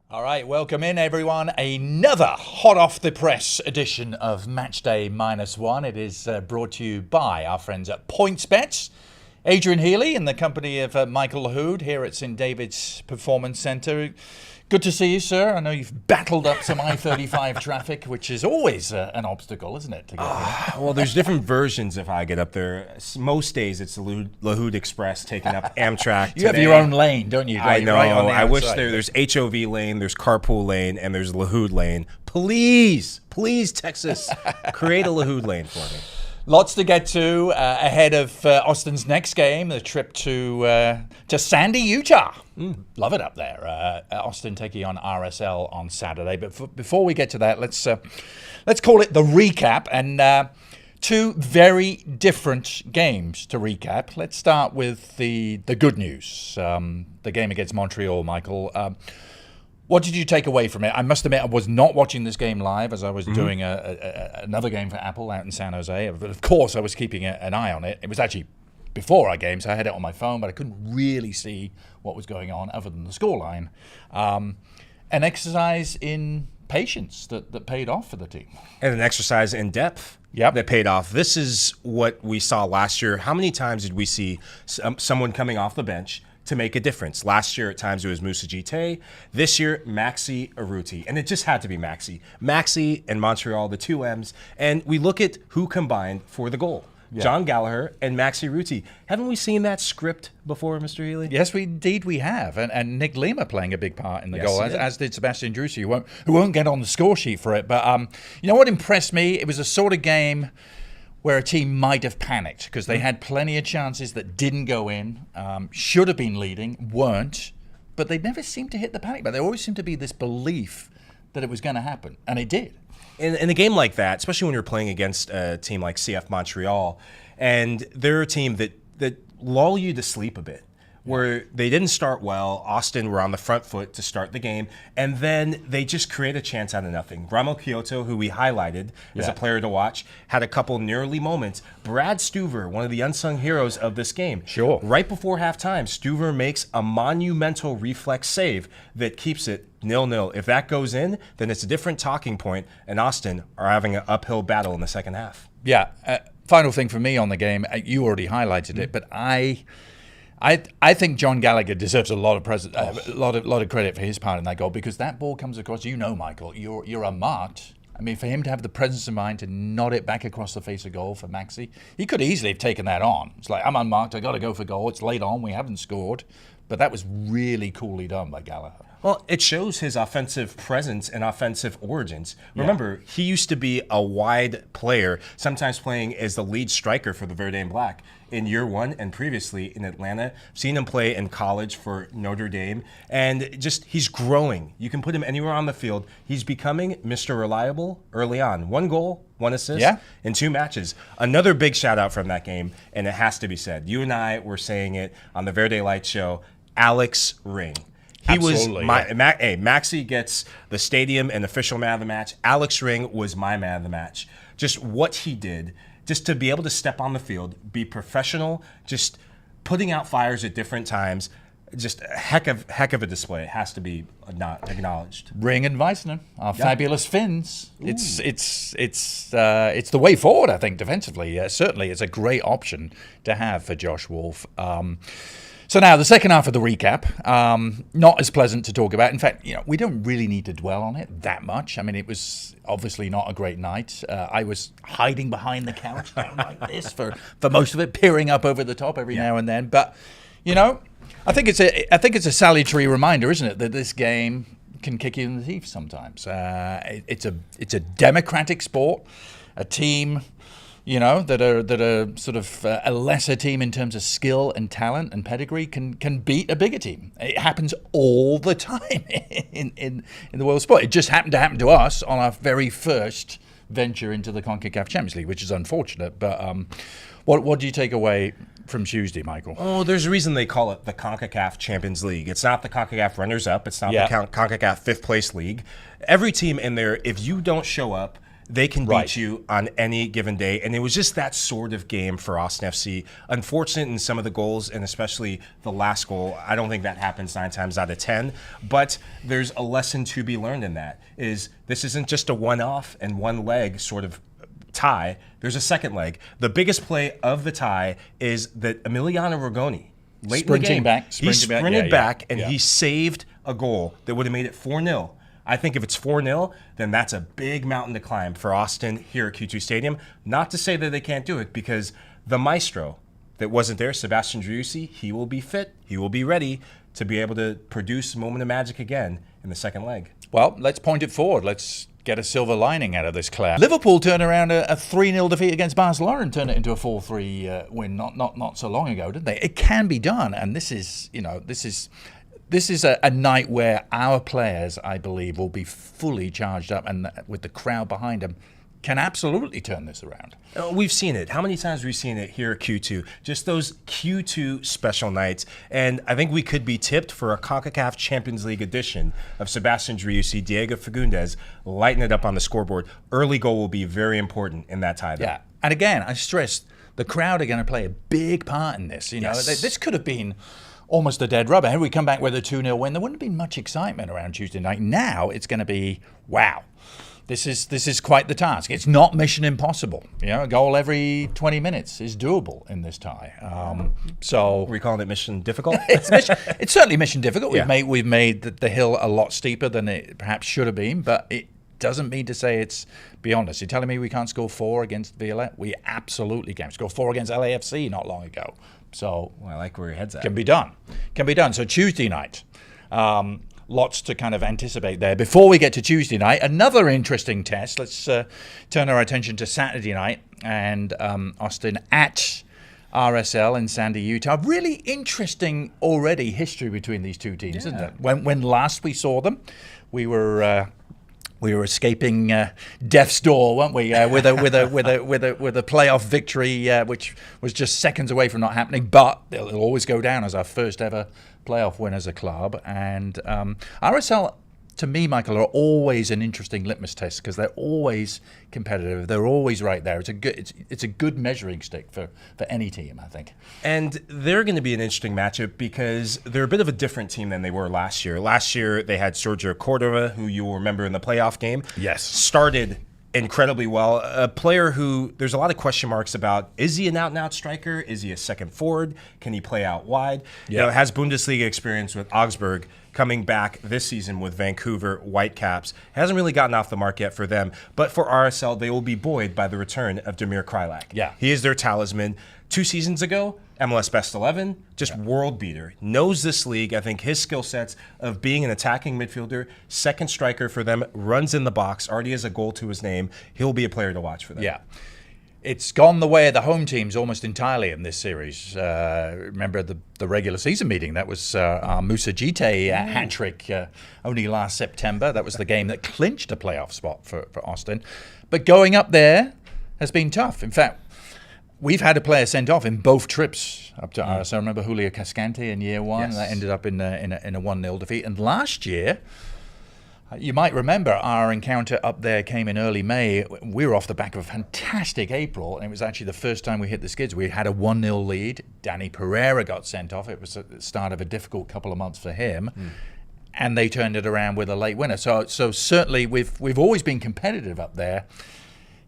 All right, welcome in everyone. Another hot off the press edition of Matchday Minus One. It is brought to you by our friends at PointsBet. Adrian Healey in the company of Michael Lahoud here at St. David's Performance Centre. Good to see you, sir. I know you've battled up some I-35 traffic, which is always an obstacle, isn't it? To get Well, there's different versions if I get up there. Most days it's the Lahoud Express taking up Amtrak. You have your own lane, don't you? I know. Right on the I wish outside. there's HOV lane, there's carpool lane, and there's Lahoud lane. Please, Texas, create a Lahoud lane for me. Lots to get to ahead of Austin's next game, the trip to Sandy, Utah. Love it up there. Austin taking on RSL on Saturday. But before we get to that, let's call it the recap. And two very different games to recap. Let's start with the good news. The game against Montreal, Michael. What did you take away from it? I must admit, I was not watching this game live as I was doing another game for Apple out in San Jose. But of course, I was keeping an eye on it. It was actually before our game, so I had it on my phone, but I couldn't really see what was going on other than the scoreline. An exercise in patience that paid off for the team. And an exercise in depth that paid off. This is what we saw last year. How many times did we see someone coming off the bench to make a difference? Last year, at times, it was Moussa Jite. This year, Maxi Urruti. And it just had to be Maxi. Maxi and Montreal, the two M's. And we look at who combined for the goal. Yeah. John Gallagher and Maxi Urruti. Haven't we seen that script before, Mr. Healey? Yes, indeed we have. And Nick Lima playing a big part in the goal, as did Sebastian Drusi, who won't get on the score sheet for it. But you know what impressed me? It was a sort of game where a team might have panicked because they had plenty of chances that didn't go in, should have been leading, weren't, but they never seemed to hit the panic button. There always seemed to be this belief that it was going to happen, and it did. In a game like that, especially when you're playing against a team like CF Montreal, and they're a team that lull you to sleep a bit, where they didn't start well. Austin were on the front foot to start the game, and then they just create a chance out of nothing. Ramon Kyoto, who we highlighted as a player to watch, had a couple nearly moments. Brad Stuver, one of the unsung heroes of this game. Sure. Right before halftime, Stuver makes a monumental reflex save that keeps it 0-0. If that goes in, then it's a different talking point, and Austin are having an uphill battle in the second half. Yeah. Final thing for me on the game, you already highlighted it, but I think John Gallagher deserves a lot of credit for his part in that goal, because that ball comes across. You know, Michael, you're unmarked. I mean, for him to have the presence of mind to nod it back across the face of goal for Maxi, he could easily have taken that on. It's like, I'm unmarked, I got to go for goal. It's late on, we haven't scored, but that was really coolly done by Gallagher. Well, it shows his offensive presence and offensive origins. Remember, he used to be a wide player, sometimes playing as the lead striker for the Verde and Black in year one and previously in Atlanta. I've seen him play in college for Notre Dame, and just he's growing. You can put him anywhere on the field. He's becoming Mr. Reliable early on. 1 goal, 1 assist in 2 matches. Another big shout out from that game, and it has to be said. You and I were saying it on the Verde Light show, Alex Ring. Maxi gets the stadium and official man of the match. Alex Ring was my man of the match. Just what he did, just to be able to step on the field, be professional, just putting out fires at different times. Just a heck of a display. It has to be not acknowledged. Ring and Weissner, our fabulous Finns. It's the way forward, I think, defensively. Certainly, it's a great option to have for Josh Wolf. So now the second half of the recap, not as pleasant to talk about. In fact, we don't really need to dwell on it that much. I mean, it was obviously not a great night. I was hiding behind the couch like this for most of it, peering up over the top every now and then. But I think it's a salutary reminder, isn't it, that this game can kick you in the teeth sometimes. It's a democratic sport, a team that are sort of a lesser team in terms of skill and talent and pedigree can beat a bigger team. It happens all the time in the world of sport. It just happened to happen to us on our very first venture into the Concacaf Champions League, which is unfortunate. But what do you take away from Tuesday, Michael? Oh, there's a reason they call it the Concacaf Champions League. It's not the Concacaf runners-up. It's not the Concacaf fifth-place league. Every team in there, if you don't show up, They can beat you on any given day. And it was just that sort of game for Austin FC. Unfortunate in some of the goals, and especially the last goal. I don't think that happens 9 times out of 10. But there's a lesson to be learned in that. Is this isn't just a one-off and one leg sort of tie. There's a second leg. The biggest play of the tie is that Emiliano Rigoni, late in the game, he sprinted back and he saved a goal that would have made it 4-0. I think if it's 4-0, then that's a big mountain to climb for Austin here at Q2 Stadium. Not to say that they can't do it, because the maestro that wasn't there, Sebastian Driussi, he will be fit, he will be ready to be able to produce a moment of magic again in the second leg. Well, let's point it forward. Let's get a silver lining out of this, Claire. Liverpool turned around a 3-0 defeat against Barcelona and turned it into a 4-3 win not so long ago, didn't they? It can be done, and this is a night where our players, I believe, will be fully charged up, and with the crowd behind them, can absolutely turn this around. We've seen it. How many times have we seen it here at Q2? Just those Q2 special nights. And I think we could be tipped for a Concacaf Champions League edition of Sebastian Driussi, Diego Fagundes, lighting it up on the scoreboard. Early goal will be very important in that tie. Yeah. And again, I stress, the crowd are going to play a big part in this. This could have been almost a dead rubber. Had we come back with a 2-0 win, there wouldn't have been much excitement around Tuesday night. Now it's going to be, wow. This is quite the task. It's not mission impossible. A goal every 20 minutes is doable in this tie. So are we calling it mission difficult? It's certainly mission difficult. We've made the hill a lot steeper than it perhaps should have been, but it doesn't mean to say it's beyond us. You're telling me we can't score 4 against Violette? We absolutely can. We scored 4 against LAFC not long ago. So I like where your head's at. Can be done. So Tuesday night. Lots to kind of anticipate there. Before we get to Tuesday night, another interesting test. Let's turn our attention to Saturday night and Austin at RSL in Sandy, Utah. Really interesting already history between these two teams, isn't it? When last we saw them, we were escaping death's door, weren't we? With a playoff victory, which was just seconds away from not happening. But it'll always go down as our first ever playoff win as a club. And RSL, to me, Michael, are always an interesting litmus test because they're always competitive. They're always right there. It's a good measuring stick for any team, I think. And they're going to be an interesting matchup because they're a bit of a different team than they were last year. Last year, they had Sergio Cordova, who you will remember in the playoff game. Yes. Started incredibly well. A player who there's a lot of question marks about. Is he an out-and-out striker? Is he a second forward? Can he play out wide? Yeah. Has Bundesliga experience with Augsburg, coming back this season with Vancouver Whitecaps. Hasn't really gotten off the mark yet for them. But for RSL, they will be buoyed by the return of Damir Kreilach. Yeah. He is their talisman. 2 seasons ago, MLS Best 11, just world beater. Knows this league. I think his skill sets of being an attacking midfielder, second striker for them, runs in the box, already has a goal to his name. He'll be a player to watch for them. Yeah. It's gone the way of the home teams almost entirely in this series. Remember the regular season meeting? That was our Musa Jite hat trick only last September. That was the game that clinched a playoff spot for Austin. But going up there has been tough. In fact, we've had a player sent off in both trips up to RSL. I remember Julio Cascante in year 1. Yes. That ended up in a 1-0 defeat. And last year, you might remember our encounter up there came in early May. We were off the back of a fantastic April, and it was actually the first time we hit the skids. We had a 1-0 lead. Danny Pereira got sent off. It was the start of a difficult couple of months for him. And they turned it around with a late winner. So certainly we've always been competitive up there.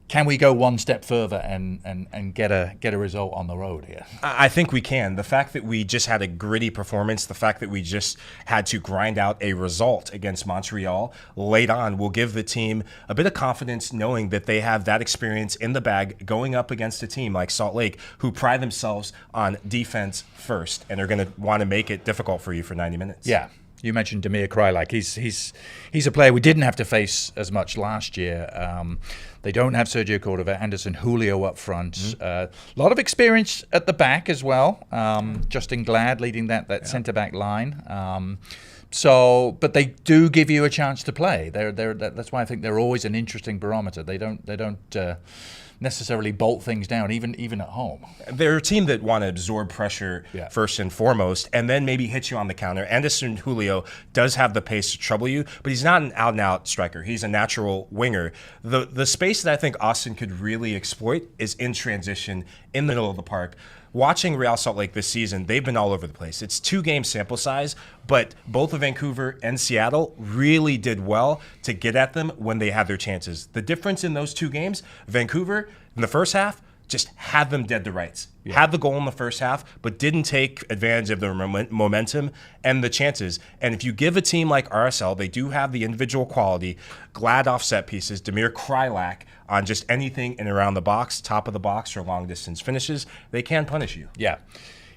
Can we go one step further and get a result on the road here? I think we can. The fact that we just had a gritty performance, the fact that we just had to grind out a result against Montreal late on will give the team a bit of confidence knowing that they have that experience in the bag going up against a team like Salt Lake who pride themselves on defense first and are going to want to make it difficult for you for 90 minutes. Yeah. You mentioned Damir Kreilach. He's a player we didn't have to face as much last year. They don't have Sergio Cordova, Anderson, Julio up front. A lot of experience at the back as well. Justin Glad leading that centre-back line. But they do give you a chance to play. That's why I think they're always an interesting barometer. They don't necessarily bolt things down, even at home. They're a team that want to absorb pressure first and foremost, and then maybe hit you on the counter. Anderson Julio does have the pace to trouble you, but he's not an out-and-out striker. He's a natural winger. The space that I think Austin could really exploit is in transition in the middle of the park. Watching Real Salt Lake this season, they've been all over the place. It's 2-game sample size, but both of Vancouver and Seattle really did well to get at them when they had their chances. The difference in those 2 games, Vancouver in the first half just had them dead to rights. Had the goal in the first half, but didn't take advantage of their momentum and the chances. And if you give a team like RSL, they do have the individual quality, Glad off set pieces, Damir Kreilach on just anything in and around the box, top of the box or long distance finishes, they can punish you. Yeah,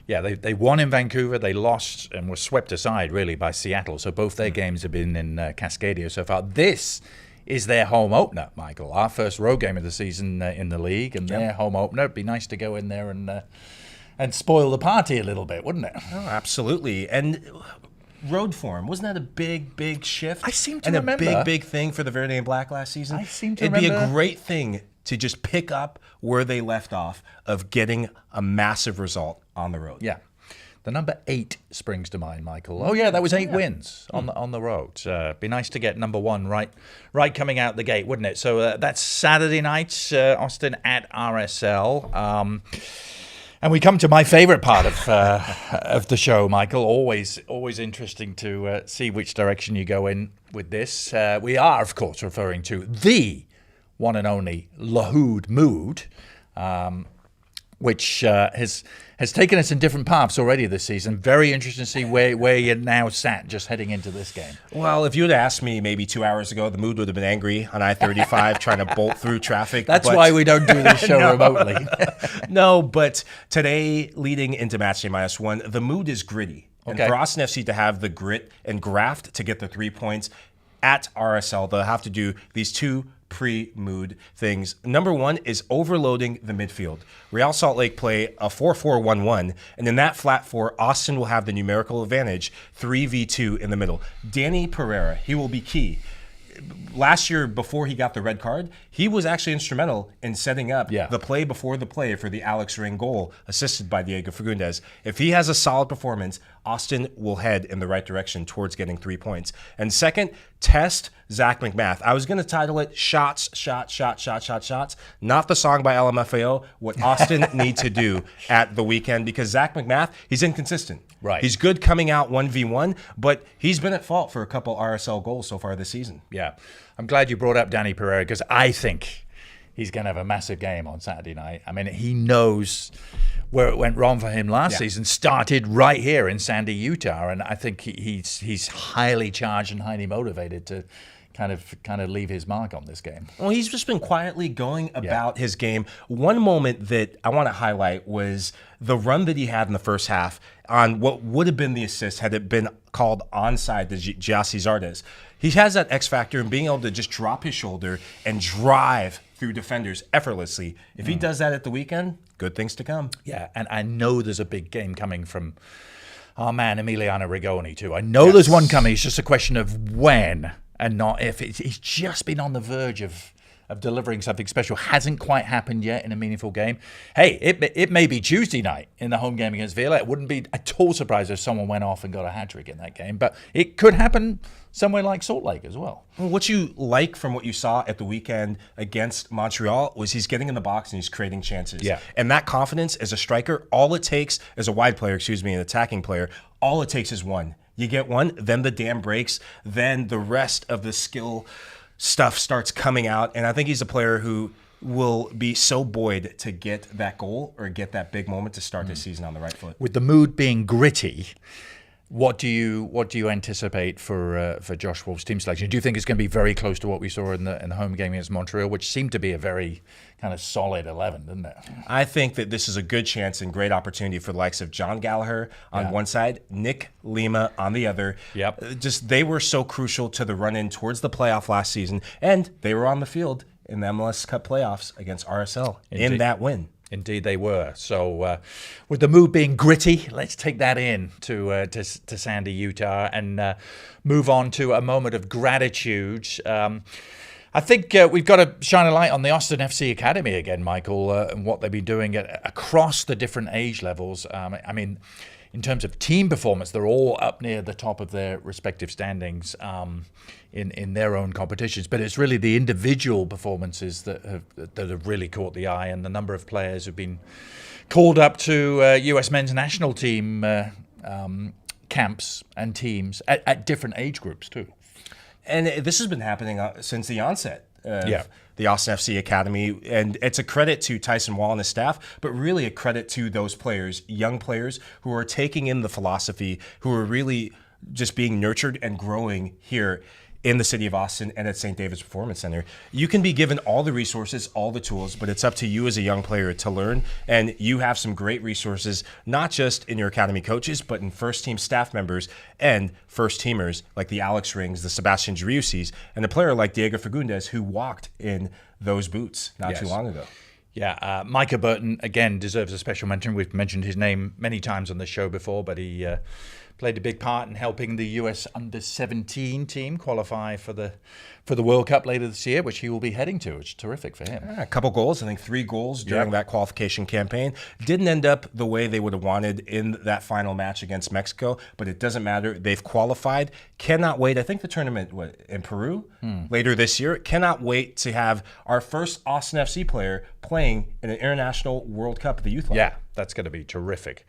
they won in Vancouver. They lost and were swept aside, really, by Seattle. So both their games have been in Cascadia so far. This is their home opener, Michael. Our first road game of the season in the league, and their home opener. It'd be nice to go in there and spoil the party a little bit, wouldn't it? Oh, absolutely. And road form, wasn't that a big shift? I seem to remember. And a big thing for the Verde and Black last season? I seem to It'd remember. be a great thing to just pick up where they left off of getting a massive result on the road. Yeah. The number 8 springs to mind, Michael. Oh, yeah, that was 8 wins on the road. Be nice to get number 1 right coming out the gate, wouldn't it? So that's Saturday night, Austin at RSL. And we come to my favorite part of the show, Michael. Always interesting to see which direction you go in with this. We are, of course, referring to the one and only Lahoud mood, which has taken us in different paths already this season. Very interesting to see where you're now sat just heading into this game. Well, if you had asked me maybe 2 hours ago, the mood would have been angry on I-35 trying to bolt through traffic. That's why we don't do this show remotely. No, but today, leading into Matchday Minus 1, the mood is gritty. And for Austin FC to have the grit and graft to get the 3 points at RSL, they'll have to do these 2 pre-mood things. Number 1 is overloading the midfield. Real Salt Lake play a 4-4-1-1, and in that flat 4, Austin will have the numerical advantage, 3v2 in the middle. Danny Pereira, he will be key. Last year, before he got the red card, he was actually instrumental in setting up the play before the play for the Alex Ring goal, assisted by Diego Fagundes. If he has a solid performance, Austin will head in the right direction towards getting 3 points. And second, test Zach McMath. I was going to title it Shots, not the song by LMFAO, what Austin need to do at the weekend, because Zach McMath, he's inconsistent. Right. He's good coming out 1v1, but he's been at fault for a couple RSL goals so far this season. Yeah. I'm glad you brought up Danny Pereira, because I think he's going to have a massive game on Saturday night. I mean, he knows where it went wrong for him last season. Started right here in Sandy, Utah, and I think he's highly charged and highly motivated to kind of leave his mark on this game. Well, he's just been quietly going about his game. One moment that I want to highlight was the run that he had in the first half on what would have been the assist had it been called onside to Giassi Zardes. He has that X factor in being able to just drop his shoulder and drive through defenders effortlessly. If he does that at the weekend, good things to come. Yeah, and I know there's a big game coming from our man Emiliano Rigoni too. I know there's one coming. It's just a question of when and not if. He's just been on the verge of delivering something special. Hasn't quite happened yet in a meaningful game. Hey, it may be Tuesday night in the home game against Villa. It wouldn't be at all surprised if someone went off and got a hat-trick in that game. But it could happen somewhere like Salt Lake as well. What you like from what you saw at the weekend against Montreal was he's getting in the box and he's creating chances. Yeah. And that confidence as a striker, all it takes, as a wide player, an attacking player, all it takes is one. You get one, then the dam breaks, then the rest of the skill stuff starts coming out. And I think he's a player who will be so buoyed to get that goal or get that big moment to start this season on the right foot. With the mood being gritty, what do you anticipate for Josh Wolf's team selection? Do you think it's going to be very close to what we saw in the home game against Montreal, which seemed to be a very kind of solid 11, didn't it? I think that this is a good chance and great opportunity for the likes of John Gallagher on one side, Nick Lima on the other. Yep. Just they were so crucial to the run-in towards the playoff last season, and they were on the field in the MLS Cup playoffs against RSL in that win. Indeed, they were. So, with the mood being gritty, let's take that in to Sandy, Utah, and move on to a moment of gratitude. I think we've got to shine a light on the Austin FC Academy again, Michael, and what they've been doing across the different age levels. I mean, in terms of team performance, they're all up near the top of their respective standings in their own competitions. But it's really the individual performances that have really caught the eye, and the number of players who've been called up to U.S. men's national team camps and teams at different age groups too. And this has been happening since the onset of the Austin FC Academy. And it's a credit to Tyson Wall and his staff, but really a credit to those players, young players who are taking in the philosophy, who are really just being nurtured and growing here in the city of Austin and at St. David's Performance Center. You can be given all the resources, all the tools, but it's up to you as a young player to learn. And you have some great resources, not just in your academy coaches, but in first team staff members and first teamers like the Alex Rings, the Sebastian Driussis, and a player like Diego Fagundes who walked in those boots not too long ago. Yeah, Micah Burton, again, deserves a special mention. We've mentioned his name many times on the show before, but he played a big part in helping the US under-17 team qualify for the World Cup later this year, which he will be heading to. It's terrific for him. A couple goals, I think 3 goals during that qualification campaign. Didn't end up the way they would have wanted in that final match against Mexico, but it doesn't matter. They've qualified. Cannot wait. I think the tournament in Peru later this year. Cannot wait to have our first Austin FC player playing in an international World Cup at the youth level. Yeah, that's going to be terrific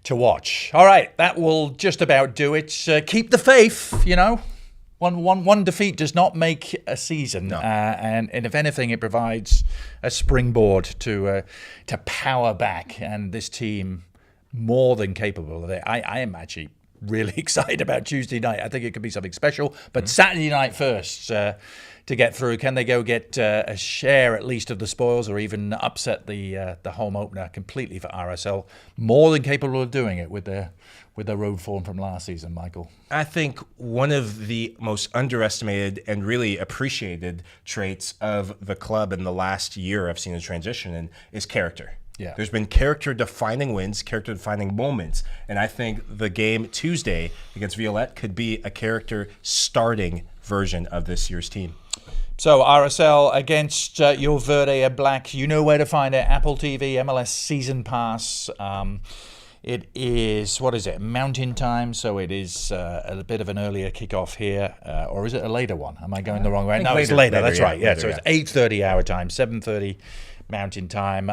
to watch. All right, that will just about do it. Keep the faith, you know. One defeat does not make a season, and if anything, it provides a springboard to power back. And this team more than capable of it. I am actually really excited about Tuesday night. I think it could be something special. But Saturday night first to get through. Can they go get a share at least of the spoils, or even upset the home opener completely for RSL? More than capable of doing it with their road form from last season, Michael. I think one of the most underestimated and really appreciated traits of the club in the last year I've seen a transition in is character. Yeah. There's been character-defining wins, character-defining moments, and I think the game Tuesday against Violette could be a character-starting version of this year's team. So RSL against your Verde Black. You know where to find it. Apple TV, MLS Season Pass. It is, what is it, Mountain Time, so it is a bit of an earlier kickoff here, or is it a later one? Am I going the wrong way? No, it's later, that's right. Yeah, so it's 8:30 our time, 7:30 Mountain Time.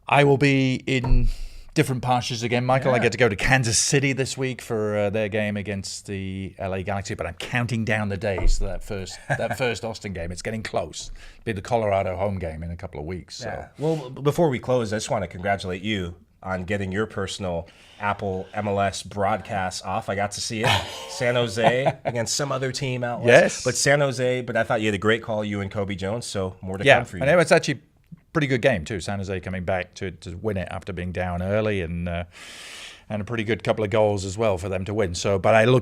I will be in different pastures again, Michael. I get to go to Kansas City this week for their game against the LA Galaxy, but I'm counting down the days to that first Austin game. It's getting close. It'll be the Colorado home game in a couple of weeks. So. Yeah. Well, before we close, I just want to congratulate you on getting your personal Apple MLS broadcast off. I got to see it. San Jose against some other team out west. Yes. But San Jose, but I thought you had a great call, you and Kobe Jones, so more to come for you. And it was actually a pretty good game too. San Jose coming back to win it after being down early, and a pretty good couple of goals as well for them to win. So, but I really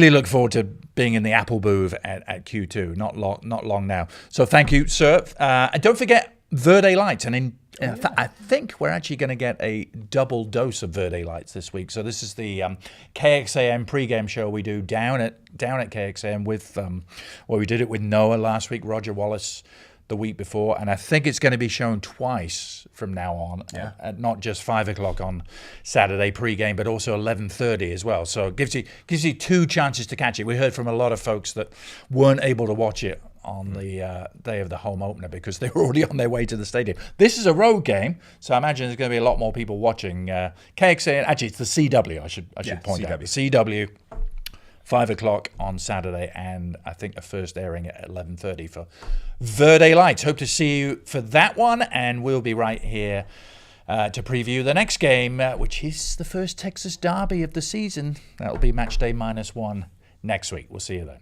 look forward to being in the Apple booth at Q2. Not long now. So thank you, sir. And don't forget Verde Lights, and I think we're actually going to get a double dose of Verde Lights this week. So this is the KXAM pregame show we do down at KXAM with, we did it with Noah last week, Roger Wallace the week before, and I think it's going to be shown twice from now on, at not just 5 o'clock on Saturday pregame, but also 11:30 as well. So it gives you 2 chances to catch it. We heard from a lot of folks that weren't able to watch it on the day of the home opener because they were already on their way to the stadium. This is a road game, so I imagine there's going to be a lot more people watching. KXA, actually, it's the CW. I should point out. The CW, 5 o'clock on Saturday, and I think a first airing at 11:30 for Verde Lights. Hope to see you for that one, and we'll be right here to preview the next game, which is the first Texas derby of the season. That'll be Matchday -1 next week. We'll see you then.